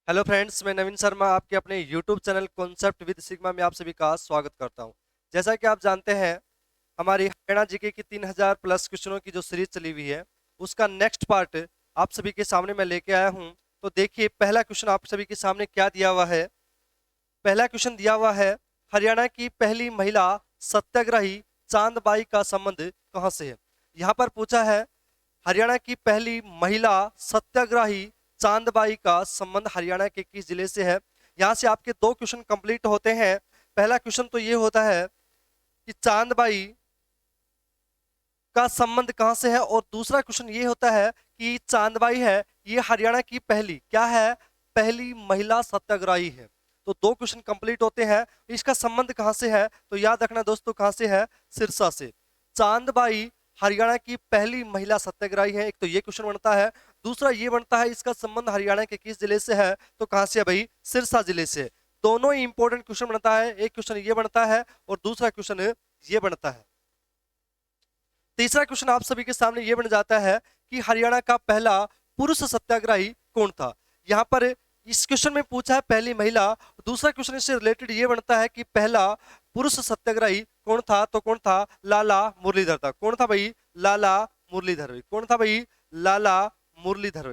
Hello friends, मैं नवीन शर्मा आपके अपने YouTube channel concept with sigma में आप सभी का स्वागत करता हूं। जैसा कि आप जानते हैं, हमारी हरियाणा जीके की 3000 प्लस क्वेश्चनों की जो सीरीज चली हुई है, उसका नेक्स्ट पार्ट आप सभी के सामने मैं लेके आया हूं। तो देखिए, पहला क्वेश्चन आप सभी के सामने क्या दिया हुआ है। पहला क्वेश्चन दिया हुआ है, हरियाणा की पहली महिला सत्याग्रही चांदबाई का संबंध कहां से है। यहाँ पर पूछा है, हरियाणा की पहली महिला सत्याग्रही चांदबाई का संबंध हरियाणा के किस जिले से है। यहां से आपके दो क्वेश्चन कंप्लीट होते हैं। पहला क्वेश्चन तो ये होता है कि चांदबाई का संबंध कहां से है, और दूसरा क्वेश्चन ये होता है कि चांदबाई है ये हरियाणा की पहली क्या है, पहली महिला सत्याग्रही है। तो दो क्वेश्चन कंप्लीट होते हैं। इसका संबंध कहां से है, तो याद रखना दोस्तों, कहां से है, सिरसा से। चांदबाई हरियाणा की पहली महिला सत्याग्रही है। एक तो ये क्वेश्चन बनता है। दूसरा ये बनता है, इसका संबंध हरियाणा के किस जिले से है, तो कहां से है भाई, सिरसा जिले से। दोनों ही इंपॉर्टेंट क्वेश्चन बनता है। एक क्वेश्चन ये बनता है और दूसरा क्वेश्चन ये बनता है। तीसरा क्वेश्चन आप सभी के सामने यह बन जाता है कि हरियाणा का पहला पुरुष सत्याग्रही कौन था। यहां पर इस क्वेश्चन में पूछा है पहली महिला। दूसरा क्वेश्चन इससे रिलेटेड ये बनता है कि पहला पुरुष सत्याग्रही कौन था, तो कौन था, लाला मुरलीधर था। कौन था भाई, लाला मुरलीधर। कौन था भाई, लाला मुरलीधर।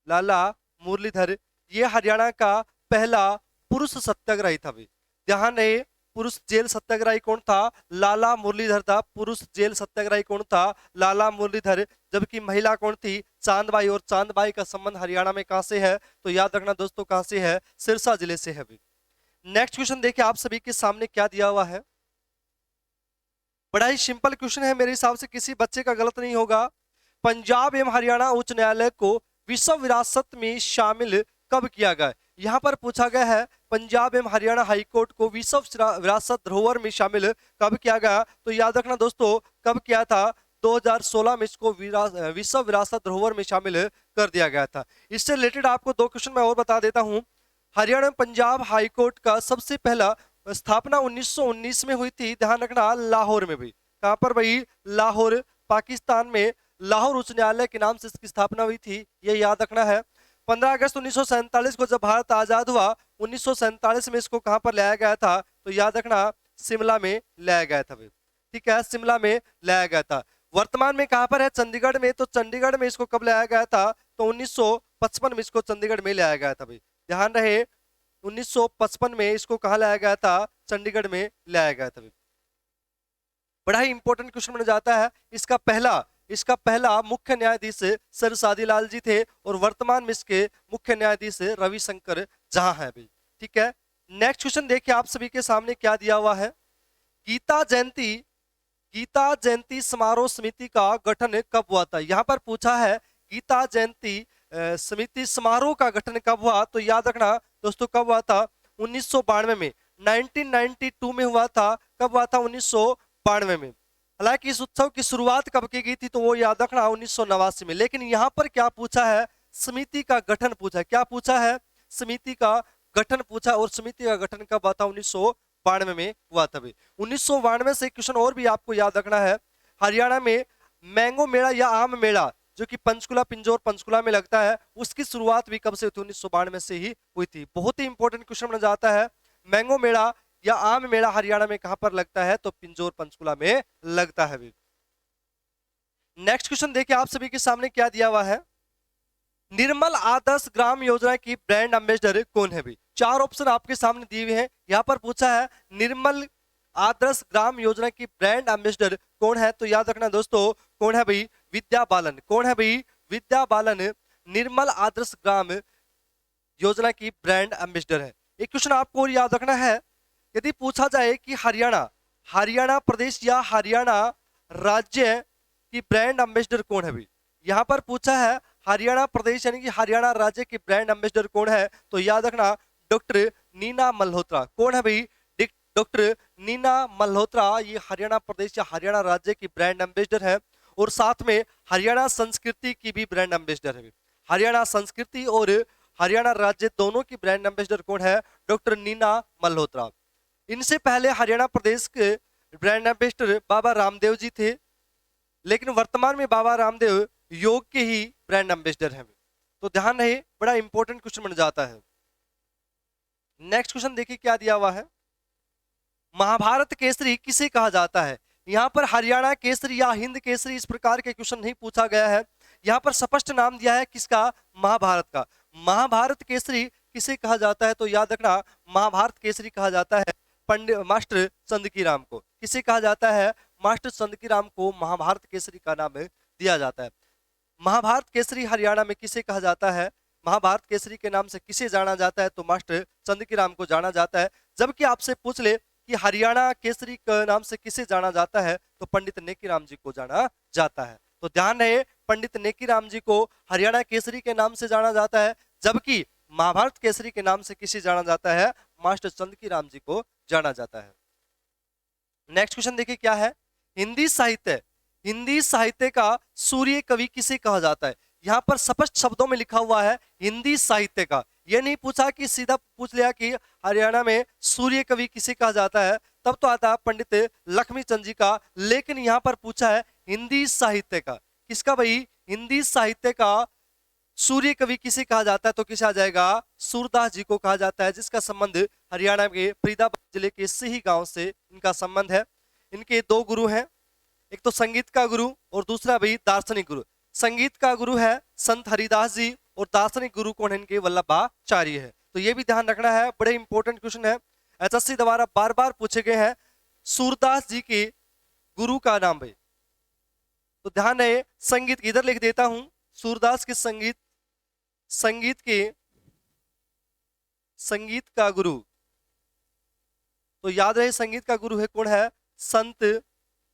लाला मुरलीधर ये हरियाणा का पहला पुरुष सत्याग्रही था भाई। ध्यान रहे, पुरुष जेल सत्याग्रही कौन था, लाला मुरलीधर था। पुरुष जेल सत्याग्रही कौन था, लाला मुरलीधर। जबकि महिला कौन थी, चांदबाई। और चांदबाई का संबंध हरियाणा में कहां से है, तो याद रखना दोस्तों, कहां से है, सिरसा जिले से है भाई। नेक्स्ट क्वेश्चन देखिए आप सभी के सामने क्या दिया हुआ है। बड़ा ही सिंपल क्वेश्चन है, मेरे हिसाब से किसी बच्चे का गलत नहीं होगा। पंजाब एवं हरियाणा उच्च न्यायालय को विश्व विरासत में शामिल कब किया गया। यहां पर पूछा गया है, पंजाब एवं हरियाणा हाईकोर्ट को विश्व विरासत धरोहर में शामिल कब किया गया। तो याद रखना दोस्तों, कब किया था, 2016 में इसको विश्व विरासत धरोहर में शामिल कर दिया गया था। इससे रिलेटेड आपको दो क्वेश्चन मैं और बता देता हूं। हरियाणा पंजाब हाईकोर्ट का सबसे पहला स्थापना 1919 में हुई थी। ध्यान रखना, लाहौर में भाई। कहां पर भाई, लाहौर, पाकिस्तान में लाहौर उच्च न्यायालय के नाम से इसकी स्थापना हुई थी, ये याद रखना है। 15 अगस्त 1947 को जब भारत आजाद हुआ, 1947 में इसको कहां पर लाया गया था, तो याद रखना, शिमला में लाया गया था भाई। ठीक है, शिमला में लाया गया था। वर्तमान में कहां पर है, चंडीगढ़ में। तो चंडीगढ़ में इसको कब लाया गया था, तो 1955 में इसको चंडीगढ़ में लाया गया था भाई। ध्यान रहे, 1955 में इसको कहां लाया गया था, चंडीगढ़ में लाया गया था। बड़ा ही इंपॉर्टेंट क्वेश्चन बन जाता है। इसका पहला मुख्य न्यायाधीश सर सादीलाल जी थे, और वर्तमान में इसके मुख्य न्यायाधीश रविशंकर जहां है भाई। ठीक है, नेक्स्ट क्वेश्चन देखिए आप सभी के सामने क्या दिया हुआ है। गीता जयंती गीता जयंती समारोह समिति का गठन कब हुआ था। यहां पर पूछा है, गीता जयंती समिति समारोह का गठन कब हुआ, तो याद रखना दोस्तों, कब हुआ था, 1992 में। 1992 में हुआ था। कब हुआ था, 1992 में। हालांकि इस उत्सव की शुरुआत कब की गई थी, तो वो याद रखना, 1989 में। लेकिन यहां पर क्या पूछा है, समिति का गठन पूछा है। क्या पूछा है, समिति का गठन पूछा। और समिति का गठन कब हुआ था, 1992 में हुआ था। 1992 से क्वेश्चन और भी आपको याद रखना है। हरियाणा में मैंगो मेला या आम मेला, जो कि पंचकुला, पिंजौर पंचकुला में लगता है, उसकी शुरुआत भी कब से हुई थी, 1992 से ही हुई थी। बहुत ही इंपॉर्टेंट क्वेश्चन बन जाता है। मैंगो मेला या आम मेला हरियाणा में कहां पर लगता है, तो पिंजौर पंचकुला में लगता है। नेक्स्ट क्वेश्चन देखिए आप सभी के सामने क्या दिया हुआ है। निर्मल आदर्श ग्राम योजना की ब्रांड एम्बेसडर कौन है भाई। चार ऑप्शन आपके सामने दिए हुए हैं। यहां पर पूछा है, निर्मल आदर्श ग्राम योजना की ब्रांड एम्बेसडर कौन है, तो याद रखना दोस्तों, कौन है भाई, विद्या बालन। कौन है भाई, विद्या बालन निर्मल आदर्श ग्राम योजना की ब्रांड एम्बेसडर है। एक क्वेश्चन आपको और याद रखना है, यदि पूछा जाए कि हरियाणा प्रदेश या हरियाणा राज्य की ब्रांड एम्बेसडर कौन है भाई। यहां पर पूछा है, हरियाणा प्रदेश यानी कि हरियाणा राज्य की ब्रांड एम्बेसडर कौन है, तो याद रखना, डॉक्टर नीना मल्होत्रा। कौन है भाई, डॉक्टर नीना मल्होत्रा ये हरियाणा प्रदेश या हरियाणा राज्य की ब्रांड एम्बेसडर है। और साथ में हरियाणा संस्कृति की भी ब्रांड एम्बेसडर है। हरियाणा संस्कृति और हरियाणा राज्य दोनों की ब्रांड एम्बेसडर कौन है, डॉक्टर नीना मल्होत्रा। इनसे पहले हरियाणा प्रदेश के ब्रांड एम्बेसडर बाबा रामदेव जी थे, लेकिन वर्तमान में बाबा रामदेव योग के ही ब्रांड एम्बेसडर हैं। तो ध्यान रहे, बड़ा इंपॉर्टेंट क्वेश्चन बन जाता है। नेक्स्ट क्वेश्चन देखिए क्या दिया हुआ है। महाभारत केसरी किसे कहा जाता है? यहाँ पर हरियाणा केसरी या हिंद केसरी इस प्रकार के क्वेश्चन नहीं पूछा गया है। यहाँ पर स्पष्ट नाम दिया है किसका? महाभारत का। महाभारत केसरी किसे कहा जाता है? तो याद रखना, महाभारत केसरी कहा जाता है पंडित मास्टर चंदकीराम को। किसे कहा जाता है? मास्टर चंदकीराम को महाभारत केसरी का नाम दिया जाता है। महाभारत केसरी हरियाणा में किसे कहा जाता है? महाभारत केसरी के नाम से किसे जाना जाता है? तो मास्टर चंदकीराम को जाना जाता है। जबकि आपसे पूछ ले कि हरियाणा केसरी के नाम से किसे जाना जाता है, तो पंडित नेकीराम जी को जाना जाता है। तो ध्यान रहे, पंडित नेकीराम जी को हरियाणा केसरी के नाम से जाना जाता है, जबकि महाभारत केसरी के नाम से किसे जाना जाता है? मास्टर चंदकीराम जी को जाना जाता है। नेक्स्ट क्वेश्चन देखिए क्या है। हिंदी साहित्य का सूर्य कवि किसे कहा जाता है? यहाँ पर स्पष्ट शब्दों में लिखा हुआ है हिंदी साहित्य का। ये नहीं पूछा कि सीधा पूछ लिया कि हरियाणा में सूर्य कवि किसे कहा जाता है, तब तो आता पंडित लक्ष्मीचंद जी का। लेकिन यहाँ पर पूछा है हिंदी साहित्य का। किसका भाई? हिंदी साहित्य का सूर्य कवि किसे कहा जाता है? तो किसे आ जाएगा? सूरदास जी को कहा जाता है, जिसका संबंध हरियाणा के फरीदाबाद जिले के सिही गांव से इनका संबंध है। इनके दो गुरु हैं, एक तो संगीत का गुरु और दूसरा भाई दार्शनिक गुरु। संगीत का गुरु है संत हरिदास जी और दार्शनिक गुरु कौन है? इनके वल्लभाचार्य है। तो ये भी ध्यान रखना है, बड़े इंपॉर्टेंट क्वेश्चन है, एसएससी द्वारा बार बार पूछे गए हैं। सूरदास जी के गुरु का नाम भाई, तो ध्यान रहे, संगीत इधर लिख देता हूं, सूरदास के संगीत का गुरु, तो याद रहे संगीत का गुरु है कौन है? संत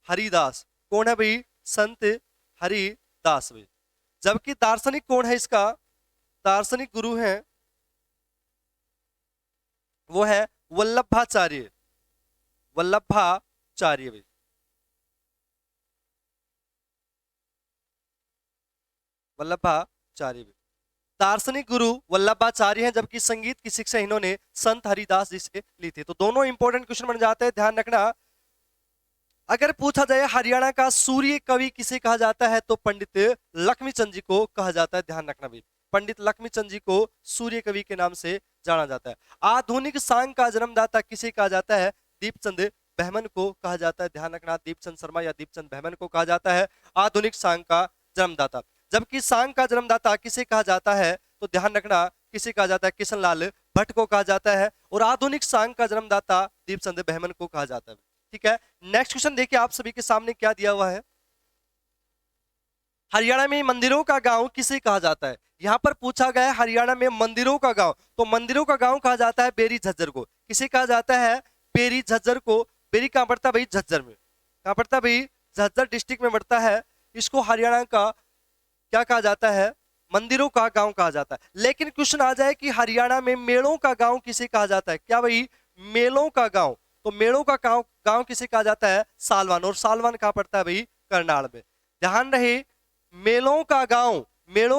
हरिदास। कौन है भाई? संत हरिदास भाई। जबकि दार्शनिक कौन है इसका? दार्शनिक गुरु है वो है वल्लभाचार्य भाई। वल्लभाचार्य भाई दार्शनिक गुरु वल्लभाचार्य हैं, जबकि संगीत की शिक्षा इन्होंने संत हरिदास जी से ली थी। तो दोनों इंपॉर्टेंट क्वेश्चन बन जाते हैं, ध्यान रखना। अगर पूछा जाए हरियाणा का सूर्य कवि किसे कहा जाता है, तो पंडित लक्ष्मीचंद जी को कहा जाता है। ध्यान रखना भाई, पंडित लक्ष्मीचंद जी को सूर्य कवि के नाम से जाना जाता है। आधुनिक सांग का जन्मदाता किसे कहा जाता है? दीपचंद बहमन को कहा जाता है। ध्यान रखना, दीपचंद शर्मा या दीपचंद बहमन को कहा जाता है आधुनिक सांग का जन्मदाता। जबकि सांग का जन्मदाता किसे कहा जाता है? तो ध्यान रखना, किसे कहा जाता है? किशनलाल भट्ट को कहा जाता है। और आधुनिक सांग का जन्मदाता दीपचंद बहमन को कहा जाता है। ठीक है, नेक्स्ट क्वेश्चन देखिए आप सभी के सामने क्या दिया हुआ है। हरियाणा में मंदिरों का गांव किसे कहा जाता है? यहां पर पूछा गया है हरियाणा में मंदिरों का गांव, तो मंदिरों का गांव कहा जाता है बेरी झज्जर को। किसे कहा जाता है? बेरी झज्जर को। बेरी कहां पड़ता है भाई? झज्जर में। कहां पड़ता है भाई? झज्जर डिस्ट्रिक्ट में पड़ता है। इसको हरियाणा का क्या कहा जाता है? मंदिरों का गांव कहा जाता है। लेकिन क्वेश्चन आ जाए कि हरियाणा में मेलों का गांव किसे कहा जाता है? क्या भाई? मेलों का गांव। तो मेलों का गांव किसे कहा जाता है? सालवान। और सालवान कहां पड़ता है भाई? करनाल में। ध्यान रहे, मेलों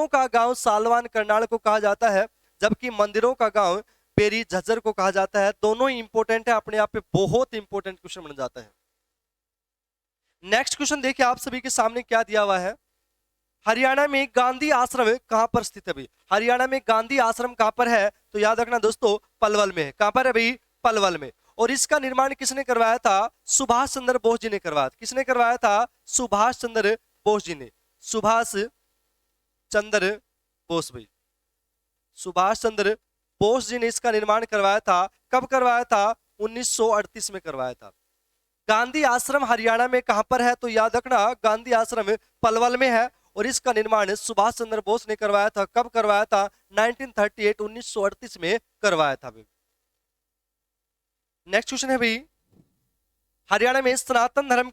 का गांव सालवान करनाल को कहा जाता है, जबकि मंदिरों का गांव पेरी झज्जर को कहा जाता है। दोनों ही इंपॉर्टेंट है, अपने आप पे बहुत इंपॉर्टेंट क्वेश्चन बन जाता है। नेक्स्ट क्वेश्चन देखिए आप सभी के सामने क्या दिया हुआ है। हरियाणा में गांधी आश्रम कहां पर स्थित है भाई? हरियाणा में गांधी आश्रम कहां पर है? तो याद रखना दोस्तों, पलवल में है। कहां पर है भाई? पलवल में। और इसका निर्माण किसने करवाया था? सुभाष चंद्र बोस जी ने करवाया। किसने करवाया था? सुभाष चंद्र बोस जी ने। सुभाष चंद्र बोस भाई, सुभाष चंद्र बोस जी ने इसका निर्माण करवाया था। कब करवाया था? 1938 में करवाया था। गांधी आश्रम हरियाणा में कहां पर है? तो याद रखना, गांधी आश्रम पलवल में है और इसका निर्माण सुभाष चंद्र बोस ने करवाया था। कब करवाया था? 1938 में करवाया था भाई। नेक्स्ट क्वेश्चन है भाई, हरियाणा में सनातन धर्म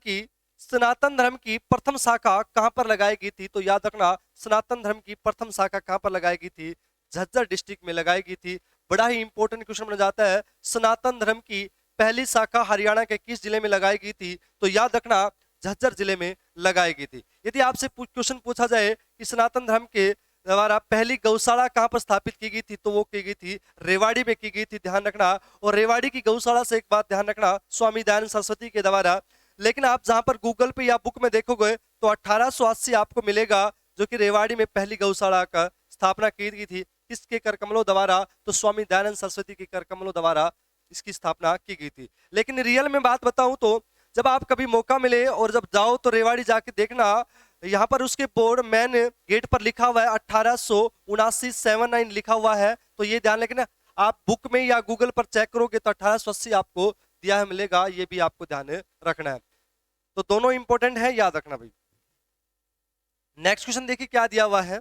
की प्रथम शाखा कहां पर लगाई गई थी? तो याद रखना, सनातन धर्म की प्रथम शाखा कहां पर लगाई गई थी? झज्जर डिस्ट्रिक्ट में लगाई गई थी। बड़ा ही इंपॉर्टेंट क्वेश्चन बन जाता है, सनातन धर्म की पहली शाखा हरियाणा के किस जिले में लगाई गई थी? तो याद रखना, झज्जर जिले में लगाई गई थी। यदि आपसे क्वेश्चन पूछा जाए कि सनातन धर्म के द्वारा पहली गौशाला कहां पर स्थापित की गई थी, तो वो की गई थी रेवाड़ी में की गई थी। ध्यान रखना, और रेवाड़ी की गौशाला से एक बात ध्यान रखना, स्वामी दयानंद सरस्वती के द्वारा। लेकिन आप जहां पर गूगल पे या बुक में देखोगे तो 1880 आपको मिलेगा, जो कि रेवाड़ी में पहली गौशाला का स्थापना की गई थी? किसके कर कमलों द्वारा? तो स्वामी दयानंद सरस्वती के कर कमलों द्वारा इसकी स्थापना की गई थी। लेकिन रियल में बात बताऊं तो जब आप कभी मौका मिले और जब जाओ तो रेवाड़ी जाके देखना, यहाँ पर उसके बोर्ड मेन गेट पर लिखा हुआ है 1879 लिखा हुआ है। तो ये ध्यान रखना, आप बुक में या गूगल पर चेक करोगे तो 1880 आपको दिया है मिलेगा, ये भी आपको ध्यान रखना है। तो दोनों इंपॉर्टेंट है, याद रखना भाई। नेक्स्ट क्वेश्चन देखिए क्या दिया हुआ है।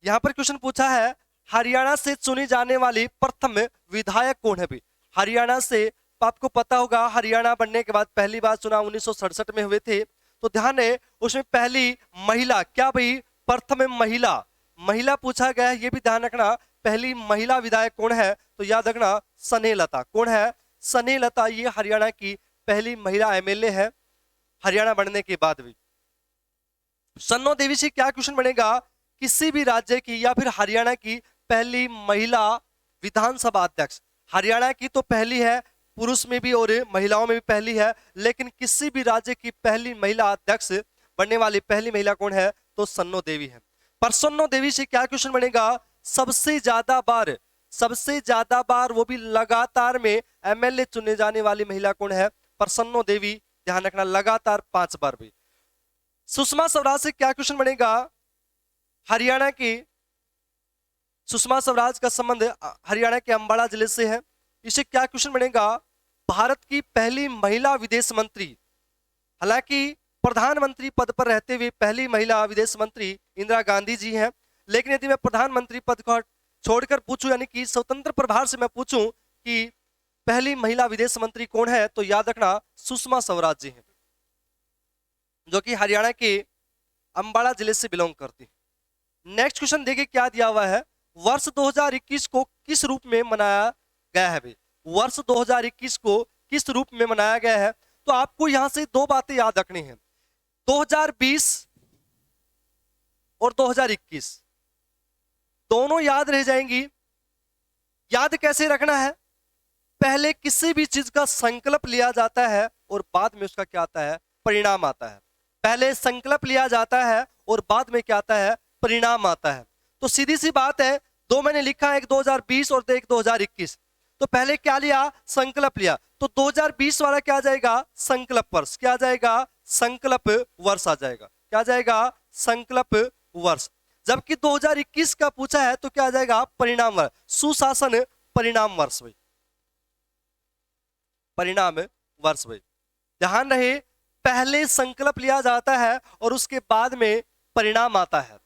यहां पर क्वेश्चन पूछा है हरियाणा से चुनी जाने वाली प्रथम विधायक कौन है भाई? हरियाणा से आपको पता होगा हरियाणा बनने के बाद पहली बार चुनाव 1967 में हुए थे। तो ध्यान है उसमें पहली महिला क्या भाई? प्रथम महिला, महिला पूछा गया है, ये भी ध्यान रखना। पहली महिला विधायक कौन है? तो याद रखना स्नेहलता। कौन है? स्नेहलता, ये हरियाणा की पहली महिला एमएलए है हरियाणा बनने के बाद भी। सन्नो देवी से क्या क्वेश्चन बनेगा? किसी भी राज्य की या फिर हरियाणा की पहली महिला विधानसभा अध्यक्ष। हरियाणा की तो पहली है, पुरुष में भी और महिलाओं में भी पहली है, लेकिन किसी भी राज्य की पहली महिला अध्यक्ष बनने वाली पहली महिला कौन है? तो सन्नो देवी है। पर सन्नो देवी से क्या क्वेश्चन बनेगा? सबसे ज्यादा बार वो भी लगातार में एमएलए चुने जाने वाली महिला कौन है? पर सन्नो देवी, ध्यान रखना लगातार 5 बार भी। सुषमा स्वराज से क्या क्वेश्चन बनेगा? हरियाणा की सुषमा स्वराज का संबंध हरियाणा के अंबाला जिले से है। इसे क्या क्वेश्चन बनेगा? भारत की पहली महिला विदेश मंत्री। हालांकि प्रधानमंत्री पद पर रहते हुए पहली महिला विदेश मंत्री इंदिरा गांधी जी हैं, लेकिन यदि मैं प्रधानमंत्री पद को छोड़कर पूछूं, यानी कि स्वतंत्र प्रभार से मैं पूछूं कि पहली महिला विदेश मंत्री कौन है, तो याद रखना सुषमा स्वराज जी हैं, जो कि हरियाणा के अंबाला जिले से बिलोंग करती है। नेक्स्ट क्वेश्चन देखिए क्या दिया हुआ है। वर्ष 2021 को किस रूप में मनाया गया है भाई? वर्ष 2021 को किस रूप में मनाया गया है? तो आपको यहां से 2 बातें याद रखनी है। 2020 और 2021 दोनों याद रह जाएंगी। याद कैसे रखना है? पहले किसी भी चीज का संकल्प लिया जाता है और बाद में उसका क्या आता है? परिणाम आता है। पहले संकल्प लिया जाता है और बाद में क्या आता है? परिणाम आता है। तो सीधी सी बात है, 2 मैंने लिखा है, एक 2020 और एक 2021। तो पहले क्या लिया? संकल्प लिया। तो 2020 वाला क्या आ जाएगा? संकल्प वर्ष। क्या आ जाएगा? संकल्प वर्ष आ जाएगा। क्या आ जाएगा? संकल्प वर्ष। जबकि 2021 का पूछा है तो क्या आ जाएगा? परिणाम वर्ष। सुशासन परिणाम वर्ष भाई, परिणाम वर्ष भाई। ध्यान रहे, पहले संकल्प लिया जाता है और उसके बाद में परिणाम आता है।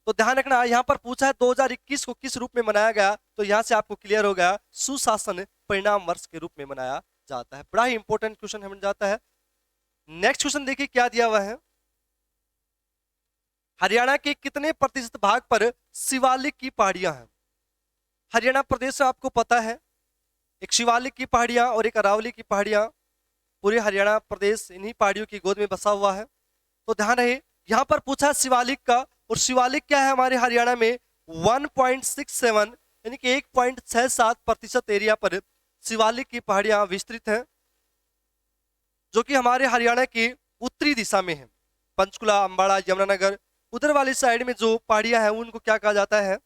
तो ध्यान रखना, यहां पर पूछा है 2021 को किस रूप में मनाया गया, तो यहां से आपको क्लियर हो गया सुशासन परिणाम वर्ष के रूप में मनाया जाता है। बड़ा ही इंपॉर्टेंट क्वेश्चन बन जाता है। नेक्स्ट क्वेश्चन देखिए क्या दिया हुआ है। हरियाणा के कितने प्रतिशत भाग पर शिवालिक की पहाड़ियां हैं? हरियाणा प्रदेश में आपको पता है एक शिवालिक की पहाड़ियां और एक अरावली की पहाड़ियां, पूरे हरियाणा प्रदेश इन्हीं पहाड़ियों की गोद में बसा हुआ है। तो ध्यान रहे, यहां पर पूछा है शिवालिक का, और शिवालिक क्या है हमारे हरियाणा में? 1.67 यानी कि 1.67% एरिया पर शिवालिक की पहाड़ियां विस्तृत हैं, जो कि हमारे हरियाणा की उत्तरी दिशा में है। पंचकुला, अंबाला, यमुनानगर, उधर वाली साइड में जो पहाड़ियां हैं उनको क्या कहा जाता है?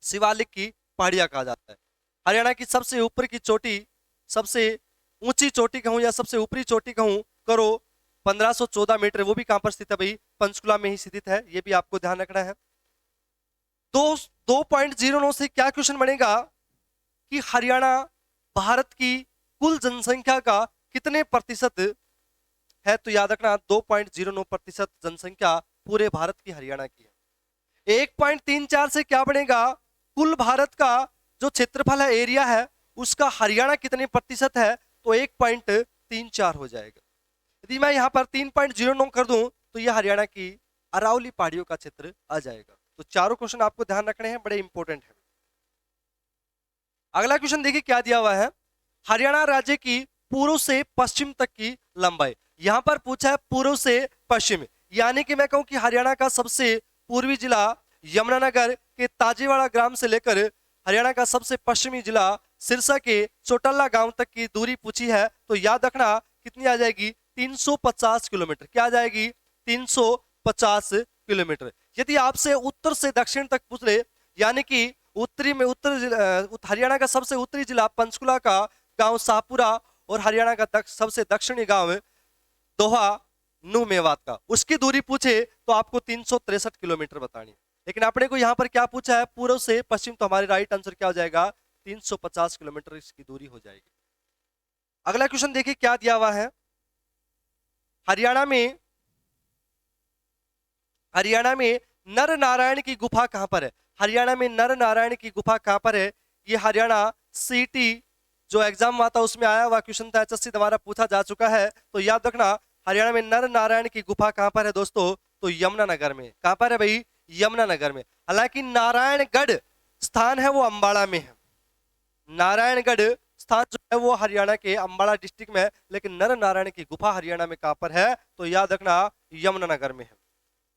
शिवालिक की पहाड़ियां कहा जाता है। हरियाणा की सबसे ऊपर की चोटी, सबसे ऊंची चोटी कहूं या सबसे ऊपरी चोटी कहूं, करो 1514 मीटर, वो भी कहां पर स्थित है भाई? पंचकुला में ही स्थित है। ये भी आपको ध्यान रखना है। 2.09 से क्या क्वेश्चन बनेगा कि हरियाणा भारत की कुल जनसंख्या का कितने प्रतिशत है? तो याद रखना 2.09% जनसंख्या पूरे भारत की हरियाणा की है। 1.34 से क्या बनेगा? कुल भारत का जो क्षेत्रफल है, एरिया है, उसका हरियाणा कितने प्रतिशत है? तो 1.34 हो जाएगा। यदि मैं यहां पर 3.09 कर दूं तो यह हरियाणा की अरावली पहाड़ियों का क्षेत्र आ जाएगा। तो चारों क्वेश्चन आपको ध्यान रखने हैं, बड़े इंपॉर्टेंट है। अगला क्वेश्चन देखिए क्या दिया हुआ है। हरियाणा राज्य की पूर्व से पश्चिम तक की लंबाई। यहां पर पूछा है पूर्व से पश्चिम, यानी कि मैं कहूं कि हरियाणा का सबसे पूर्वी जिला यमुनानगर के ताजेवाड़ा ग्राम से लेकर हरियाणा का सबसे पश्चिमी जिला सिरसा के चोटल्ला गांव तक की दूरी पूछी है। तो याद रखना कितनी आ जाएगी? 350 किलोमीटर। क्या आ जाएगी? 350 किलोमीटर। यदि आपसे उत्तर से दक्षिण तक पूछ ले, यानी कि उत्तरी में हरियाणा का सबसे उत्तरी जिला पंचकुला का गांव शाहपुरा और हरियाणा का सबसे दक्षिणी गांव दोहा नू मेवात का, उसकी दूरी पूछे तो आपको 363 किलोमीटर बतानी। लेकिन अपने को यहाँ पर क्या पूछा है, पूर्व से पश्चिम, तो हमारे राइट आंसर क्या हो जाएगा, 350 किलोमीटर इसकी दूरी हो जाएगी। अगला क्वेश्चन देखिए क्या दिया हुआ है। हरियाणा में नर नारायण की गुफा कहां पर है? हरियाणा में नर नारायण की गुफा कहां पर है? ये हरियाणा सीटी जो एग्जाम हुआ था उसमें आया हुआ क्वेश्चन था, एचएससी द्वारा पूछा जा चुका है, तो याद रखना हरियाणा में नर नारायण की गुफा कहां पर है दोस्तों, तो यमुनानगर में। कहां पर है भाई, यमुनानगर में। हालांकि नारायणगढ़ स्थान है वो अंबाला में है, नारायणगढ़ स्थान जो है वो हरियाणा के अंबाला डिस्ट्रिक्ट में है, लेकिन नर नारायण की गुफा हरियाणा में कहां पर है, तो याद रखना यमुनानगर में है।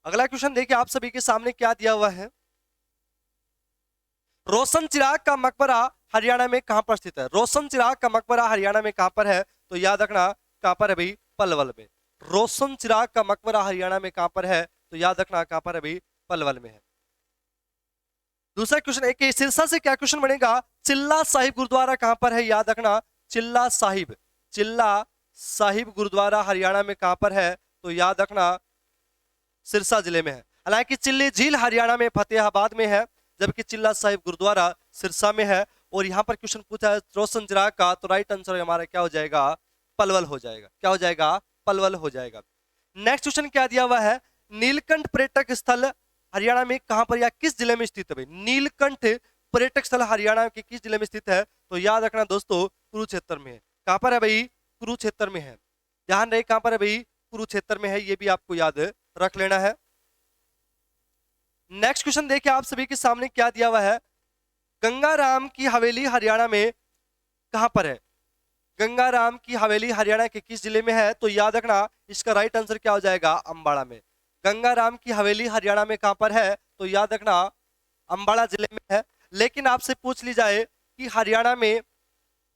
अगला क्वेश्चन देखिए आप सभी के सामने क्या दिया हुआ है। रोशन चिराग का मकबरा हरियाणा में कहां पर स्थित है? रोशन चिराग का मकबरा हरियाणा में कहां पर है, तो याद रखना कहां पर है भाई, पलवल में। रोशन चिराग का मकबरा हरियाणा में कहां पर है, तो याद रखना कहां पर है भाई, पलवल में है। दूसरा क्वेश्चन एक सिरसा से क्या क्वेश्चन बनेगा, चिल्ला साहिब गुरुद्वारा कहां पर है? याद रखना चिल्ला साहिब गुरुद्वारा हरियाणा में कहां पर है, तो याद रखना सिरसा जिले में है। हालांकि चिल्ली झील हरियाणा में फतेहाबाद में है, जबकि चिल्ला साहिब गुरुद्वारा सिरसा में है। और यहाँ पर क्वेश्चन पूछा है रोशन चिराग का, तो राइट आंसर हमारा क्या हो जाएगा, पलवल हो जाएगा। क्या हो जाएगा, पलवल हो जाएगा। नेक्स्ट क्वेश्चन क्या दिया हुआ है, नीलकंठ पर्यटक स्थल हरियाणा में कहां पर या किस जिले में स्थित है भाई? नीलकंठ पर्यटक स्थल हरियाणा के किस जिले में स्थित है, तो याद रखना दोस्तों कुरुक्षेत्र में है। कहां पर है भाई, कुरुक्षेत्र में है। ध्यान रहे कहां पर है भाई, कुरुक्षेत्र में है, ये भी आपको याद रख लेना है। नेक्स्ट क्वेश्चन देखिए आप सभी के सामने क्या दिया हुआ है, गंगाराम की हवेली हरियाणा में कहां पर है? गंगाराम की हवेली हरियाणा के किस जिले में है, तो याद रखना इसका राइट आंसर क्या हो जाएगा, अंबाला में। गंगाराम की हवेली हरियाणा में कहां पर है, तो याद रखना अंबाला जिले में है। लेकिन आपसे पूछ ली जाए कि हरियाणा में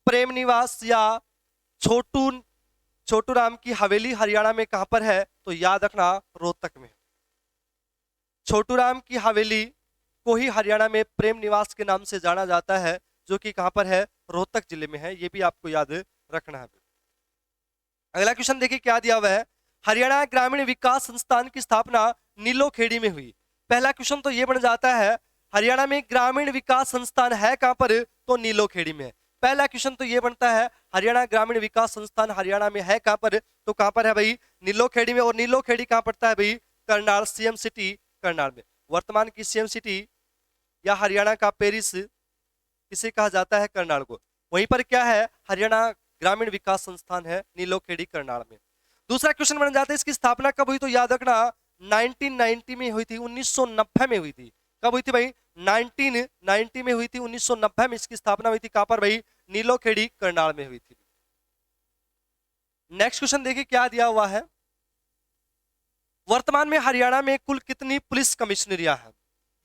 प्रेम निवास या छोटू राम की हवेली हरियाणा में कहां पर है, तो याद रखना रोहतक में। छोटू राम की हवेली को ही हरियाणा में प्रेम निवास के नाम से जाना जाता है, जो कि कहां पर है, रोहतक जिले में है, ये भी आपको याद रखना है। अगला क्वेश्चन देखिए क्या दिया हुआ है, हरियाणा ग्रामीण विकास संस्थान की स्थापना नीलोखेड़ी में हुई। पहला क्वेश्चन तो ये बन जाता है हरियाणा में ग्रामीण विकास संस्थान है कहां पर, तो नीलोखेड़ी में है। पहला क्वेश्चन तो ये बनता है हरियाणा ग्रामीण विकास संस्थान हरियाणा में है कहां पर, तो कहां पर है भाई, नीलोखेड़ी में। और नीलोखेड़ी कहां पड़ता है भाई, करनाल, सीएम सिटी करनाल में। वर्तमान की सीएम सिटी या हरियाणा का पेरिस किसे कहा जाता है, करनाल को। वहीं पर क्या है, हरियाणा ग्रामीण विकास संस्थान है नीलोखेड़ी करनाल में। दूसरा क्वेश्चन बन जाता है इसकी स्थापना कब हुई, तो याद रखना 1990 में हुई थी, 1990 में हुई थी। कब हुई थी भाई, 1990 में हुई थी, 1990 में इसकी स्थापना हुई थी। कहां पर भाई, नीलोखेड़ी करनाल में हुई थी। नेक्स्ट क्वेश्चन देखिए क्या दिया हुआ है, वर्तमान में हरियाणा में कुल कितनी पुलिस कमिश्नरियां हैं?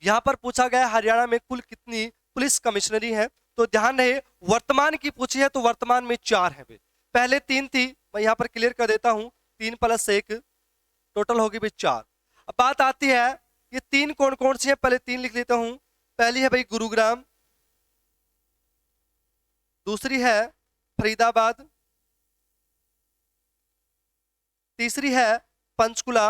यहां पर पूछा गया हरियाणा में कुल कितनी पुलिस कमिश्नरी है, तो ध्यान रहे वर्तमान की पूछी है तो वर्तमान में 4 है। पहले 3 थी, मैं यहां पर क्लियर कर देता हूं, 3 + 1 टोटल होगी भाई 4। अब बात आती है ये 3 कौन कौन सी है, पहले 3 लिख लेता हूं। पहली है भाई गुरुग्राम, दूसरी है फरीदाबाद, तीसरी है पंचकुला,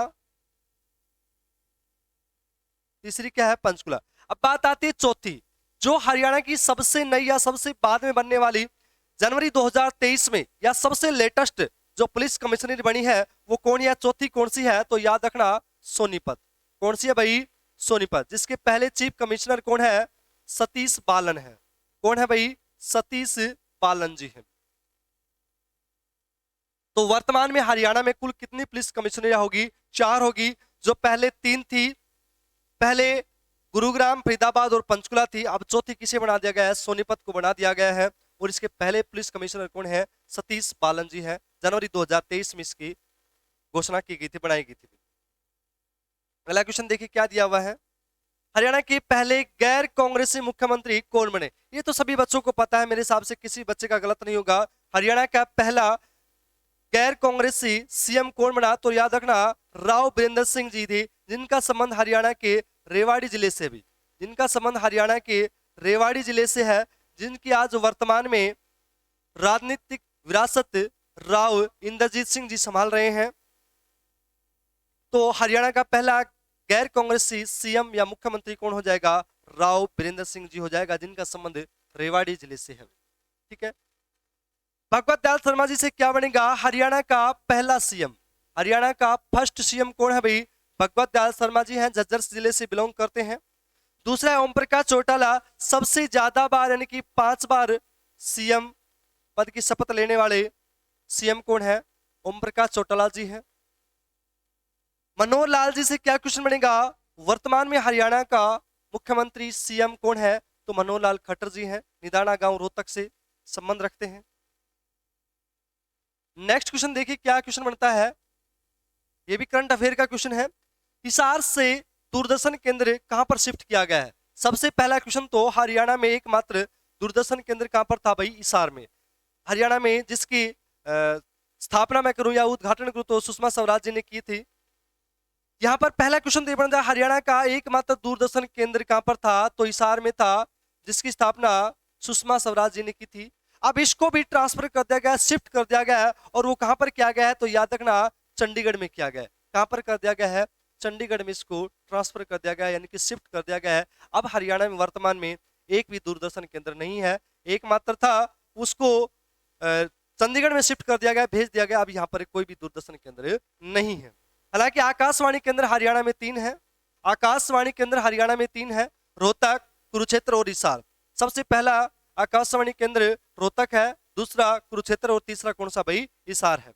तीसरी क्या है, पंचकुला। अब बात आती है चौथी, जो हरियाणा की सबसे नई या सबसे बाद में बनने वाली जनवरी 2023 में या सबसे लेटेस्ट जो पुलिस कमिश्नर बनी है वो कौन है, चौथी कौन सी है, तो याद रखना सोनीपत। कौन सी है भाई, सोनीपत, जिसके पहले चीफ कमिश्नर कौन है, सतीश बालन है। कौन है भाई, सतीश बालन जी है। तो वर्तमान में हरियाणा में कुल कितनी पुलिस कमिश्नरियां होगी, 4 होगी। जो पहले 3 थी, पहले गुरुग्राम, फरीदाबाद और पंचकुला थी, अब चौथी किसे बना दिया गया है, सोनीपत को बना दिया गया है। और इसके पहले पुलिस कमिश्नर कौन है, सतीश बालन जी है। जनवरी 2023 में इसकी घोषणा की गई थी, बनाई गई थी। अगला क्वेश्चन देखिए क्या दिया हुआ है, हरियाणा के पहले गैर कांग्रेसी मुख्यमंत्री कौन बने? ये तो सभी बच्चों को पता है, मेरे हिसाब से किसी बच्चे का गलत नहीं होगा। हरियाणा का पहला गैर कांग्रेसी सीएम कौन बना, तो याद रखना राव बीरेंद्र सिंह जी थे, जिनका संबंध हरियाणा के रेवाड़ी जिले से भी, जिनका संबंध हरियाणा के रेवाड़ी जिले से है, जिनकी आज वर्तमान में राजनीतिक विरासत राव इंद्रजीत सिंह जी संभाल रहे हैं। तो हरियाणा का पहला गैर कांग्रेसी सीएम या मुख्यमंत्री कौन हो जाएगा, राव बीरेंद्र सिंह जी हो जाएगा, जिनका संबंध रेवाड़ी जिले से है। ठीक है, भगवत दयाल शर्मा जी से क्या बनेगा, हरियाणा का पहला सीएम। हरियाणा का फर्स्ट सीएम कौन है भाई, भगवत दयाल शर्मा जी हैं, झज्जर जिले से बिलोंग करते हैं। दूसरा है ओम प्रकाश चौटाला, सबसे ज्यादा बार यानी कि 5 बार सीएम पद की शपथ लेने वाले सीएम कौन है, ओम प्रकाश चौटाला जी हैं। मनोहर लाल जी से क्या क्वेश्चन बनेगा, वर्तमान में हरियाणा का मुख्यमंत्री सीएम कौन है, तो मनोहर लाल खट्टर जी हैं, निदाना गांव रोहतक से संबंध रखते हैं। नेक्स्ट क्वेश्चन देखिए क्या क्वेश्चन बनता है, ये भी करंट अफेयर का क्वेश्चन है। हिसार से दूरदर्शन केंद्र कहां पर शिफ्ट किया गया है। सबसे पहला क्वेश्चन तो हरियाणा में एकमात्र दूरदर्शन केंद्र कहां पर था भाई, हिसार में। हरियाणा में जिसकी स्थापना मैं करूं या उद्घाटन करूं तो सुषमा स्वराज जी ने की थी। यहां पर पहला क्वेश्चन तो बनता है हरियाणा का एकमात्र दूरदर्शन केंद्र कहां पर था, तो हिसार में था, जिसकी स्थापना सुषमा स्वराज जी ने की थी। अब इसको भी ट्रांसफर कर दिया गया, शिफ्ट कर दिया गया है, और वो कहां पर किया गया है, तो याद रखना चंडीगढ़ में किया गया है। कहां पर कर दिया गया है, चंडीगढ़ में इसको ट्रांसफर कर दिया गया है, यानी कि शिफ्ट कर दिया गया है। अब हरियाणा में वर्तमान में एक भी दूरदर्शन केंद्र नहीं है, एकमात्र था, उसको चंडीगढ़ में शिफ्ट कर दिया गया, भेज दिया गया। अब यहाँ पर कोई भी दूरदर्शन केंद्र नहीं है। हालांकि आकाशवाणी केंद्र हरियाणा में 3 है, आकाशवाणी केंद्र हरियाणा में 3 है, रोहतक, कुरुक्षेत्र और हिसार। सबसे पहला आकाशवाणी केंद्र रोहतक है, दूसरा कुरुक्षेत्र और तीसरा कौन सा भाई, हिसार है।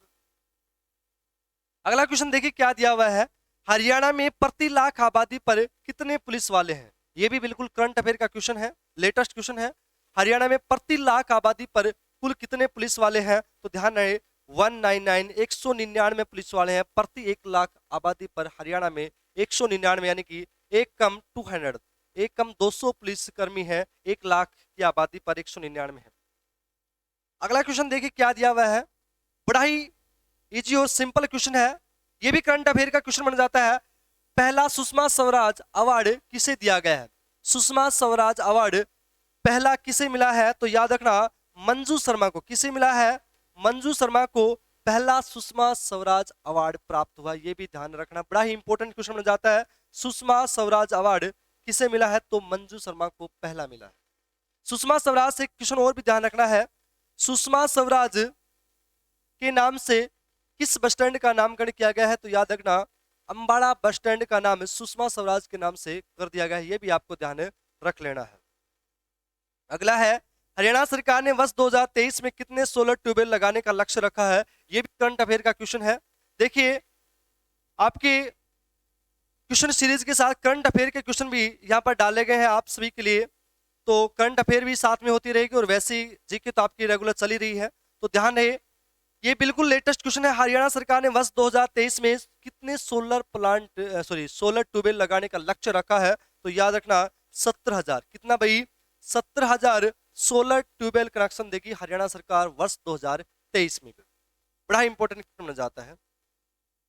अगला क्वेश्चन देखिए क्या दिया हुआ है, हरियाणा में प्रति लाख आबादी पर कितने पुलिस वाले हैं। यह भी बिल्कुल करंट अफेयर का क्वेश्चन है, लेटेस्ट क्वेश्चन है। हरियाणा में प्रति लाख आबादी पर कुल कितने पुलिस वाले हैं, तो ध्यान रहे 199 199 पुलिस वाले हैं प्रति 1 लाख आबादी पर। हरियाणा में 199 यानी कि एक कम 200, एक कम 200 पुलिसकर्मी है 1 लाख की आबादी पर, 199 है। अगला क्वेश्चन देखिए क्या दिया हुआ है, बड़ा ही इजी और सिंपल क्वेश्चन है, यह भी करंट अफेयर का क्वेश्चन बन जाता है। पहला सुषमा स्वराज अवार्ड किसे दिया गया है, सुषमा स्वराज अवार्ड पहला किसे मिला है, तो याद रखना मंजू शर्मा को। किसे मिला है, मंजू शर्मा को पहला सुषमा स्वराज अवार्ड प्राप्त हुआ, यह भी ध्यान रखना, बड़ा ही इंपॉर्टेंट क्वेश्चन बन जाता है। सुषमा स्वराज अवार्ड किसे मिला है, तो मंजू शर्मा को पहला मिला है। सुषमा स्वराज से क्वेश्चन और भी ध्यान रखना है, सुषमा स्वराज के नाम से किस बस स्टैंड का नामकरण किया गया है, तो याद रखना अंबाड़ा बस स्टैंड का नाम सुषमा स्वराज के नाम से कर दिया गया है, यह भी आपको ध्यान रख लेना है। अगला है हरियाणा सरकार ने वर्ष 2023 में कितने सोलर ट्यूबवेल लगाने का लक्ष्य रखा है, यह भी करंट अफेयर का क्वेश्चन है। देखिए आपके क्वेश्चन सीरीज के साथ करंट अफेयर के क्वेश्चन भी यहाँ पर डाले गए हैं आप सभी के लिए, तो करंट अफेयर भी साथ में होती रहेगी और वैसी जीके तो आपकी रेगुलर चली रही है, तो ध्यान रहे ये बिल्कुल लेटेस्ट क्वेश्चन है। हरियाणा सरकार ने वर्ष 2023 में कितने सोलर ट्यूबवेल लगाने का लक्ष्य रखा है, तो याद रखना 70,000। कितना भाई, 70,000 सोलर ट्यूबवेल कनेक्शन देगी हरियाणा सरकार वर्ष 2023 में। बड़ा इंपॉर्टेंट क्वेश्चन जाता है।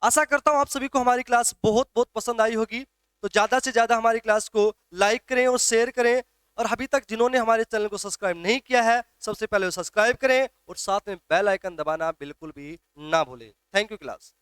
आशा करता हूं आप सभी को हमारी क्लास बहुत बहुत पसंद आई होगी, तो ज्यादा से ज्यादा हमारी क्लास को लाइक करें और शेयर करें, और अभी तक जिन्होंने हमारे चैनल को सब्सक्राइब नहीं किया है सबसे पहले सब्सक्राइब करें और साथ में बेल आइकन दबाना बिल्कुल भी ना भूलें। Thank you class.